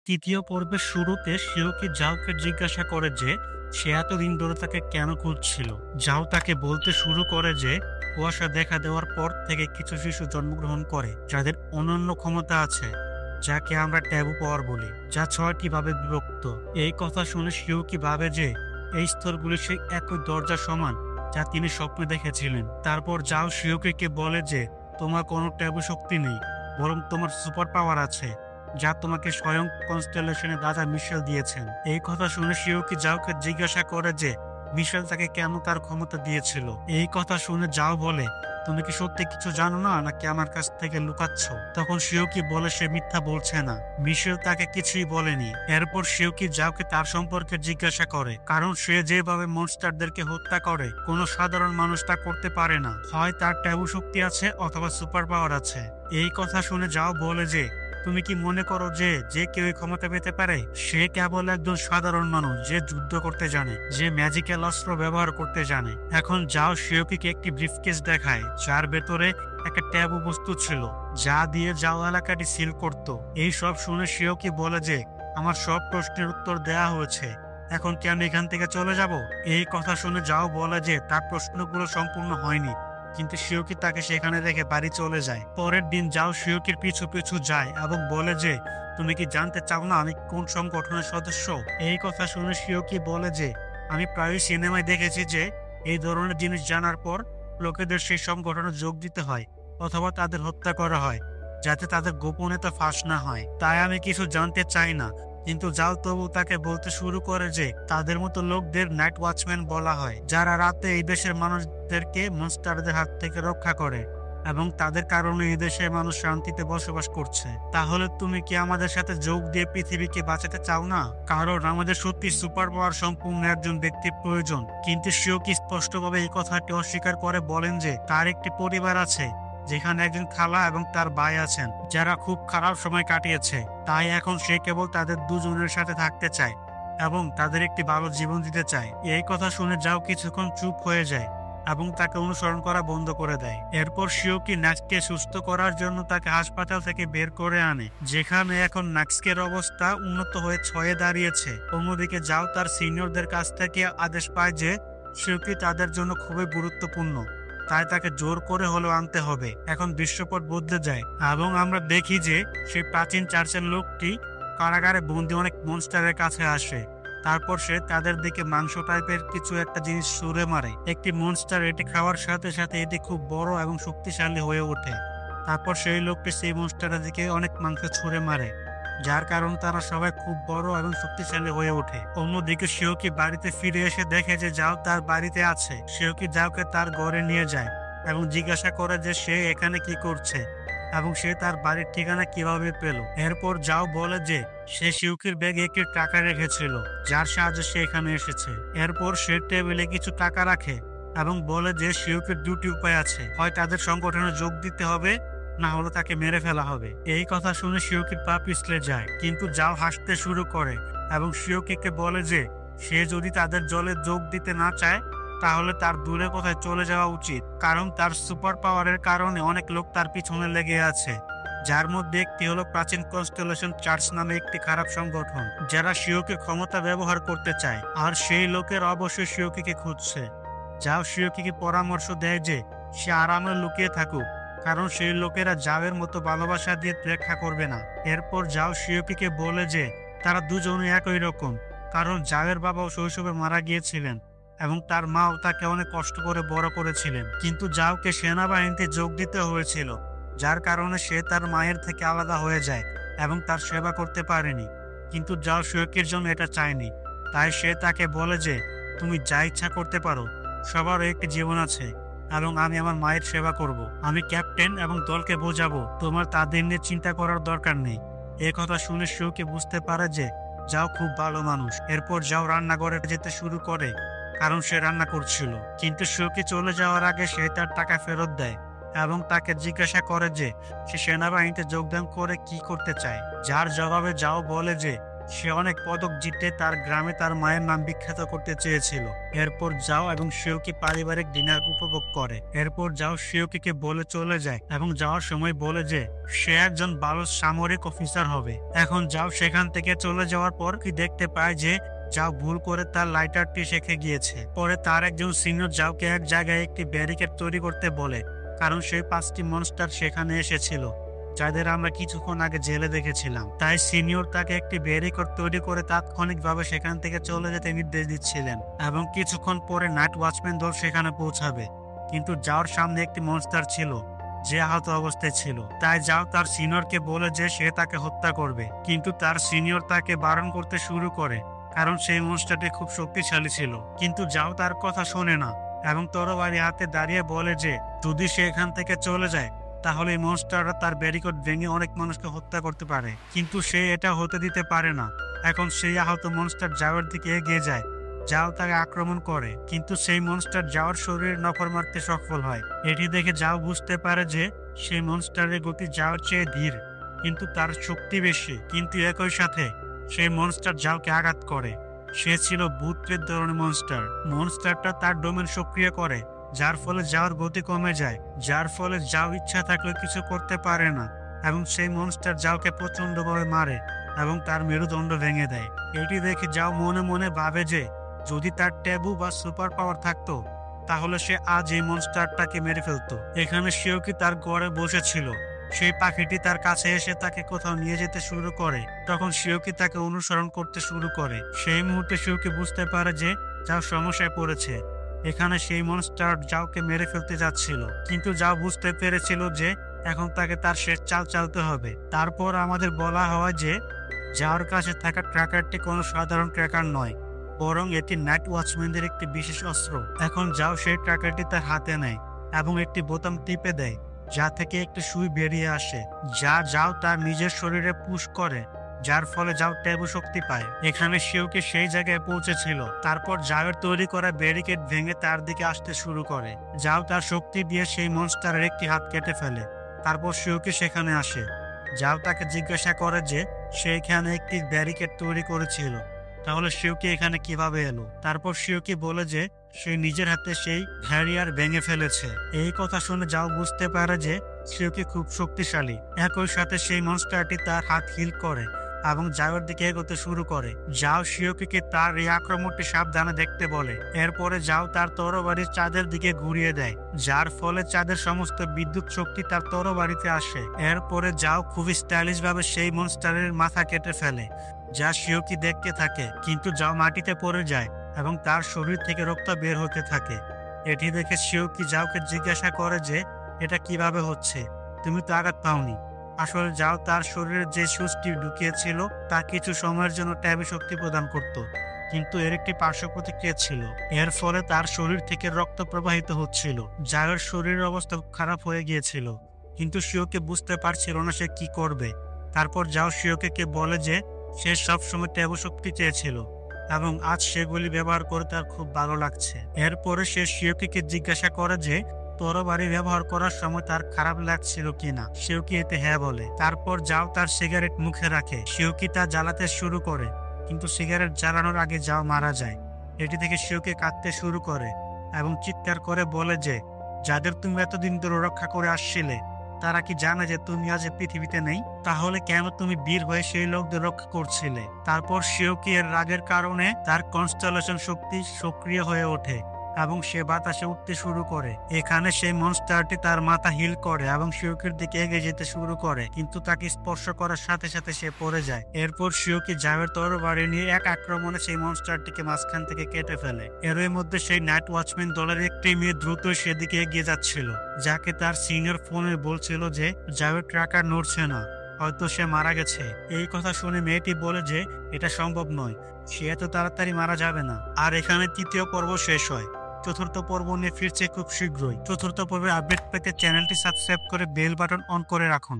তৃতীয় পর্বের শুরুতে শিওকি জাওকে জিজ্ঞাসা করে যে সে এতদিন ধরে তাকে কেন খুঁজছিল। জাও তাকে বলতে শুরু করে যে কুয়াশা দেখা দেওয়ার পর থেকে কিছু শিশু জন্মগ্রহণ করে যাদের অনন্য ক্ষমতা আছে, যাকে আমরা ট্যাবু পাওয়ার বলি, যা 6টি ভাবে বিভক্ত। এই কথা শুনে শিওকি ভাবে যে এই স্তরগুলি সেই একই দরজা সমান যা তিনি স্বপ্নে দেখেছিলেন। তারপর জাও শিওকিকে বলে যে তোমার কোনো ট্যাবু শক্তি নেই, বরং তোমার সুপার পাওয়ার আছে, যা তোমাকে স্বয়ং কনস্টেলেশনে রাজা মিশেল দিয়েছেন। এই কথা শুনে শিওকি জাওকে জিজ্ঞাসা করে যে মিশেল তাকে কেন তার ক্ষমতা দিয়েছিল। এই কথা শুনে জাও বলে, তুমি কি সত্যি কিছু জানো না, নাকি আমার কাছ থেকে লুকাচ্ছ? তখন শিওকি বলে সে মিথ্যা বলছে না, মিশেল তাকে কিছুই বলেনি। এরপর শিওকি জাওকে তার সম্পর্কে জিজ্ঞাসা করে, কারণ সে যেভাবে মনস্টারদেরকে হত্যা করে কোনো সাধারণ মানুষ তা করতে পারে না। হয় তার ট্যাবু শক্তি আছে অথবা সুপার পাওয়ার আছে। এই কথা শুনে যাও বলে যে তুমি কি মনে করো যে যে কেউ এই ক্ষমতা পেতে পারে? সে কেবল একজন সাধারণ মানুষ যে যুদ্ধ করতে জানে, যে ম্যাজিক্যাল অস্ত্র ব্যবহার করতে জানে। এখন যাও শিওকিকে একটি ব্রিফকেস দেখায়, যার ভেতরে একটা ট্যাবু বস্তু ছিল, যা দিয়ে যাও এলাকাটি সিল করত। এই সব শুনে শিওকি বলে যে আমার সব প্রশ্নের উত্তর দেয়া হয়েছে, এখন কি আমি এখান থেকে চলে যাব? এই কথা শুনে যাও বলে যে তার প্রশ্নগুলো সম্পূর্ণ হয়নি, কিন্তু শিওকি তাকে সেখানে রেখে বাড়ি চলে যায়। পরের দিন যাও শিওকির পিছু পিছু যায় এবং বলে যে তুমি কি জানতে চাও না আমি কোন সংগঠনের সদস্য? এই কথা শুনে শিওকি বলে যে আমি প্রায়ই সিনেমায় দেখেছি যে এই ধরনের জিনিস জানার পর লোকেদের সেই সংগঠনে যোগ দিতে হয় অথবা তাদের হত্যা করা হয়, যাতে তাদের গোপনীয়তা ফাঁস না হয়। তাই আমি কিছু জানতে চাই না। কিন্তু যাও তবু তাকে বলতে শুরু করে যে তাদের মতো লোকদের নাইট ওয়াচম্যান বলা হয়, যারা রাতে এই দেশের মানুষদেরকে মনস্টারদের হাত থেকে রক্ষা করে, এবং তাদের কারণে এই দেশের মানুষ শান্তিতে বসবাস করছে। তাহলে তুমি কি আমাদের সাথে যোগ দিয়ে পৃথিবীকে বাঁচাতে চাও না? কারণ আমাদের সত্যি সুপার পাওয়ার সম্পূর্ণ একজন ব্যক্তির প্রয়োজন। কিন্তু শিওকি স্পষ্টভাবে এই কথাটি অস্বীকার করে বলেন যে তার একটি পরিবার আছে, যেখানে একজন খালা এবং তার ভাই আছেন, যারা খুব খারাপ সময় কাটিয়েছে। তাই এখন সে কেবল তাদের দুজনের সাথে থাকতে চায় এবং তাদের একটি ভালো জীবন দিতে চায়। এই কথা শুনে যাও কিছুক্ষণ চুপ হয়ে যায় এবং তাকে অনুসরণ করা বন্ধ করে দেয়। এরপর শিওকি নাক্সকে সুস্থ করার জন্য তাকে হাসপাতাল থেকে বের করে আনে, যেখানে এখন নাক্সকের অবস্থা উন্নত হয়ে 6-এ দাঁড়িয়েছে। অন্যদিকে যাও তার সিনিয়রদের কাছ থেকে আদেশ পায় যে শিওকি তাদের জন্য খুবই গুরুত্বপূর্ণ, তাই তাকে জোর করে হলেও আনতে হবে। এখন দৃশ্যপট বদলে যায় এবং আমরা দেখি যে সেই প্রাচীন চার্চের লোকটি কারাগারে বন্দি অনেক মনস্টারের কাছে আসে। তারপর সে তাদের দিকে মাংস টাইপের কিছু একটা জিনিস ছুঁড়ে মারে। একটি মনস্টার এটি খাওয়ার সাথে সাথে এটি খুব বড় এবং শক্তিশালী হয়ে ওঠে। তারপর সেই লোকটি সেই মনস্টারের দিকে অনেক মাংস ছুঁড়ে মারে, যার কারণে তারা সবাই খুব বড় এবং শক্তিশালী হয়ে ওঠে। অন্যদিকে শিওকি বাড়িতে ফিরে এসে দেখে যে যাও তার বাড়িতে আছে। শিওকি যাওকে তার ঘরে নিয়ে যায় এবং জিজ্ঞাসা করে যে সে এখানে কি করছে এবং সে তার বাড়ির ঠিকানা কিভাবে পেল। এরপর যাও বলে যে সে শিওকির ব্যাগে একটি টাকা রেখেছিল, যার সাহায্যে সে এখানে এসেছে। এরপর সে টেবিলে কিছু টাকা রাখে এবং বলে যে শিওকির দুটি উপায় আছে, হয় তাদের সংগঠনে যোগ দিতে হবে, না হলে তাকে মেরে ফেলা হবে। এই কথা শুনে শিওকির পা পিছলে যায়, কিন্তু যাও হাসতে শুরু করে এবং শিওকিকে বলে যে সে যদি তাদের দলে যোগ দিতে না চায় তাহলে তার দূরে কোথায় চলে যাওয়া উচিত, কারণ তার সুপার পাওয়ারের কারণে অনেক লোক তার পিছনে লেগে আছে, যার মধ্যে একটি হলো প্রাচীন কনস্টেলেশন চার্চ নামে একটি খারাপ সংগঠন, যারা শিওকির ক্ষমতা ব্যবহার করতে চায়। আর সেই লোকের অবশ্যই শিওকিকে খুঁজছে। যাও শিওকিকে পরামর্শ দেয় যে সে আরামে লুকিয়ে থাকুক, কারণ সেই লোকেরা যাওয়ের মতো ভালোবাসা দিয়ে রক্ষা করবে না। এরপর যাও শিওকিকে বলে যে তারা দুজনে একই রকম, কারণ যাওয়ের বাবাও শৈশবে মারা গিয়েছিলেন এবং তার মাও তাকে অনেক কষ্ট করে বড় করেছিলেন। কিন্তু যাওকে সেনাবাহিনীতে যোগ দিতে হয়েছিল, যার কারণে সে তার মায়ের থেকে আলাদা হয়ে যায় এবং তার সেবা করতে পারেনি। কিন্তু যাও শিওকির জন্য এটা চায়নি, তাই সে তাকে বলে যে তুমি যা ইচ্ছা করতে পারো, সবারও একটি জীবন আছে এবং আমি আমার মায়ের সেবা করব। আমি ক্যাপ্টেন এবং দলকে বোঝাবো, তোমার তাদের নিয়ে চিন্তা করার দরকার নেই। এ কথা শুনে শিওকি বুঝতে পারে যে যাও খুব ভালো মানুষ। এরপর যাও রান্নাঘরে যেতে শুরু করে, কারণ সে রান্না করছিল। কিন্তু শিওকি চলে যাওয়ার আগে সে তার টাকা ফেরত দেয় এবং তাকে জিজ্ঞাসা করে যে সে সেনাবাহিনীতে যোগদান করে কি করতে চায়, যার জবাবে যাও বলে যে সে অনেক পদক জিতে তার গ্রামে তার মায়ের নাম বিখ্যাত করতে চেয়েছিল। এরপর যাও এবং শিওকি পারিবারিক ডিনার উপভোগ করে। এরপর যাও শিওকিকে বলে চলে যায় এবং যাওয়ার সময় বলে যে সে একজন ভালো সামরিক অফিসার হবে। এখন যাও সেখান থেকে চলে যাওয়ার পর কি দেখতে পায় যে যাও ভুল করে তার লাইটারটি রেখে গিয়েছে। পরে তার একজন সিনিয়র যাওকে এক জায়গায় একটি ব্যারিকেড তৈরি করতে বলে, কারণ সেই 5টি মনস্টার সেখানে এসেছিল যাদের আমরা কিছুক্ষণ আগে জেলে দেখেছিলাম। তাই সিনিয়র তাকে একটি ব্যারিকেড তৈরি করে তাৎক্ষণিকভাবে সেখান থেকে চলে যেতে নির্দেশ দিচ্ছিলেন এবং কিছুক্ষণ পরে নাইট ওয়াচম্যান দল সেখানে পৌঁছাবে। কিন্তু যাওয়ার সামনে একটি মনস্টার ছিল যে আহত অবস্থায় ছিল। তাই যাও তার সিনিয়রকে বলে যে সে তাকে হত্যা করবে, কিন্তু তার সিনিয়র তাকে বারণ করতে শুরু করে কারণ সেই মনস্টারটি খুব শক্তিশালী ছিল। কিন্তু যাও তার কথা শোনে না এবং তরবারি হাতে দাঁড়িয়ে বলে যে যদি সে এখান থেকে চলে যায় তাহলে এই মনস্টাররা তার ব্যারিকেড ভেঙে অনেক মানুষকে হত্যা করতে পারে। কিন্তু সে এটা হতে দিতে পারে না। এখন সেই আহত মনস্টার যাওয়ার দিকে এগিয়ে যায়। যাও তাকে আক্রমণ করে, কিন্তু সেই মনস্টার যাওয়ার শরীরে নখর মারতে সফল হয়। এটি দেখে যাও বুঝতে পারে যে সেই মনস্টারের গতি যাওয়ার চেয়ে ধীর, কিন্তু তার শক্তি বেশি। কিন্তু একই সাথে সেই মনস্টার যাওকে আঘাত করে। সে ছিল ভূতের ধরনের মনস্টার। মনস্টারটা তার ডোমেন সক্রিয় করে, যার ফলে যাওয়ার গতি কমে যায়, যার ফলে যাও ইচ্ছা থাকলেও কিছু করতে পারে না এবং সেই মনস্টার যাওকে প্রচন্ডভাবে মারে এবং তার মেরুদণ্ড ভেঙে দেয়। এটি দেখে যাও মনে মনে ভাবে যে যদি তার ট্যাবু বা সুপার পাওয়ার থাকতো তাহলে সে আজ এই মনস্টারটাকে মেরে ফেলতো। এখানে শিওকি তার ঘরে বসেছিল। সেই পাখিটি তার কাছে এসে তাকে কোথাও নিয়ে যেতে শুরু করে। তখন শিওকি তাকে অনুসরণ করতে শুরু করে। সেই মুহূর্তে শিওকি বুঝতে পারে যে যাও সমস্যায় পড়েছে। এখানে সেই মনস্টার যাওকে মেরে ফেলতে যাচ্ছিল, কিন্তু যাও বুঝতে পেরেছিল যে এখন তাকে তার শেষ চাল চালতে হবে। তারপর আমাদের বলা হয় যে যাওয়ার কাছে থাকা ট্র্যাকারটি কোনো সাধারণ ট্র্যাকার নয়, বরং এটি নাইট ওয়াচম্যানদের একটি বিশেষ অস্ত্র। এখন যাও সেই ট্র্যাকারটি তার হাতে নেয় এবং একটি বোতাম টিপে দেয়, যা থেকে একটি সুই বেরিয়ে আসে, যা যাও তার নিজের শরীরে পুশ করে, যার ফলে যাও ট্যাবু শক্তি পায়। এখানে শিওকি সেই জায়গায় পৌঁছেছিল। তারপর যাওয়ের তৈরি করা ব্যারিকেড ভেঙে তার দিকে আসতে শুরু করে। যাও তার শক্তি দিয়ে সেই মনস্টারের একটি হাত কেটে ফেলে। তারপর শিওকি সেখানে আসে। যাও তাকে জিজ্ঞাসা করে যে সে এখানে একটি ব্যারিকেড তৈরি করেছিল, তাহলে শিওকি এখানে কিভাবে এলো। তারপর শিওকি বলে যে সে নিজের হাতে সেই ব্যারিয়ার ভেঙে ফেলেছে। এই কথা শুনে যাও বুঝতে পারে যে শিওকি খুব শক্তিশালী। একই সাথে সেই মনস্টারটি তার হাত হিল করে এবং যাওয়ের দিকে এগোতে শুরু করে। যাও শিওকিকে তার এই আক্রমণটি সাবধানে দেখতে বলে। এরপরে যাও তার তরবারির চাঁদের দিকে ঘুরিয়ে দেয়, যার ফলে চাঁদের সমস্ত বিদ্যুৎ শক্তি তার তরবারিতে আসে। এরপরে যাও খুব স্টাইলিশ ভাবে সেই মনস্টারের মাথা কেটে ফেলে, যা শিওকি দেখতে থাকে। কিন্তু যাও মাটিতে পড়ে যায় এবং তার শরীর থেকে রক্ত বের হতে থাকে। এটি দেখে শিওকি যাওকে জিজ্ঞাসা করে যে এটা কিভাবে হচ্ছে, তুমি তো আঘাত পাওনি। আসলে যাও তার শরীরে যে সুচটি ঢুকিয়েছিল তা কিছু সময়ের জন্য ট্যাবে শক্তি প্রদান করত, কিন্তু এর একটি পার্শ্ব প্রতিক্রিয়া ছিল। এর ফলে তার শরীর থেকে রক্ত প্রবাহিত হচ্ছিল। যাওয়ের শরীরের অবস্থা খারাপ হয়ে গিয়েছিল, কিন্তু শিওকে বুঝতে পারছিল না সে কি করবে। তারপর যাও শিওকে বলে যে সে সবসময় ট্যাবু শক্তি চেয়েছিল এবং আজ সেগুলি ব্যবহার করে তার খুব ভালো লাগছে। এরপরে সে শিওকিকে জিজ্ঞাসা করে যে তরবারি ব্যবহার করার সময় তার খারাপ লাগছিল কিনা। শিওকি এতে হ্যাঁ বলে। তারপর যাও তার সিগারেট মুখে রাখে। শিওকি তা জ্বালাতে শুরু করে, কিন্তু সিগারেট জ্বালানোর আগে যাও মারা যায়। এটি থেকে শিওকি কাঁদতে শুরু করে এবং চিৎকার করে বলে যে যাদের তুমি এতদিন ধরে রক্ষা করে আসছিলে তারা কি জানে যে তুমি আজ পৃথিবীতে নেই? তাহলে কেন তুমি বীর হয়ে সেই লোকদের রক্ষা করছিলে? তারপর শিওকি এর রাগের কারণে তার কনস্টেলেশন শক্তি সক্রিয় হয়ে ওঠে এবং সে বাতাসে উঠতে শুরু করে। এখানে সেই মনস্টারটি তার মাথা হিল করে এবং শিওকির দিকে এগিয়ে যেতে শুরু করে, কিন্তু তাকে স্পর্শ করার সাথে সাথে সে পড়ে যায়। এরপর শিওকি যাওয়ের তরবারি নিয়ে এক আক্রমণে সেই মনস্টারটিকে মাঝখান থেকে কেটে ফেলে। এর মধ্যে সেই নাইট ওয়াচম্যান দলের একটি মেয়ে দ্রুত সেদিকে এগিয়ে যাচ্ছিল, যাকে তার সিনিয়র ফোনে বলছিল যে যাওয়ের ট্র্যাকার নড়ছে না, হয়তো সে মারা গেছে। এই কথা শুনে মেয়েটি বলে যে এটা সম্ভব নয়, সে এত তাড়াতাড়ি মারা যাবে না। আর এখানে তৃতীয় পর্ব শেষ হয়। চতুর্থ পর্ব নিয়ে ফিরছে খুব শীঘ্রই। চতুর্থ পর্বের আপডেট পেতে চ্যানেলটি সাবস্ক্রাইব করে বেল বাটন অন করে রাখুন।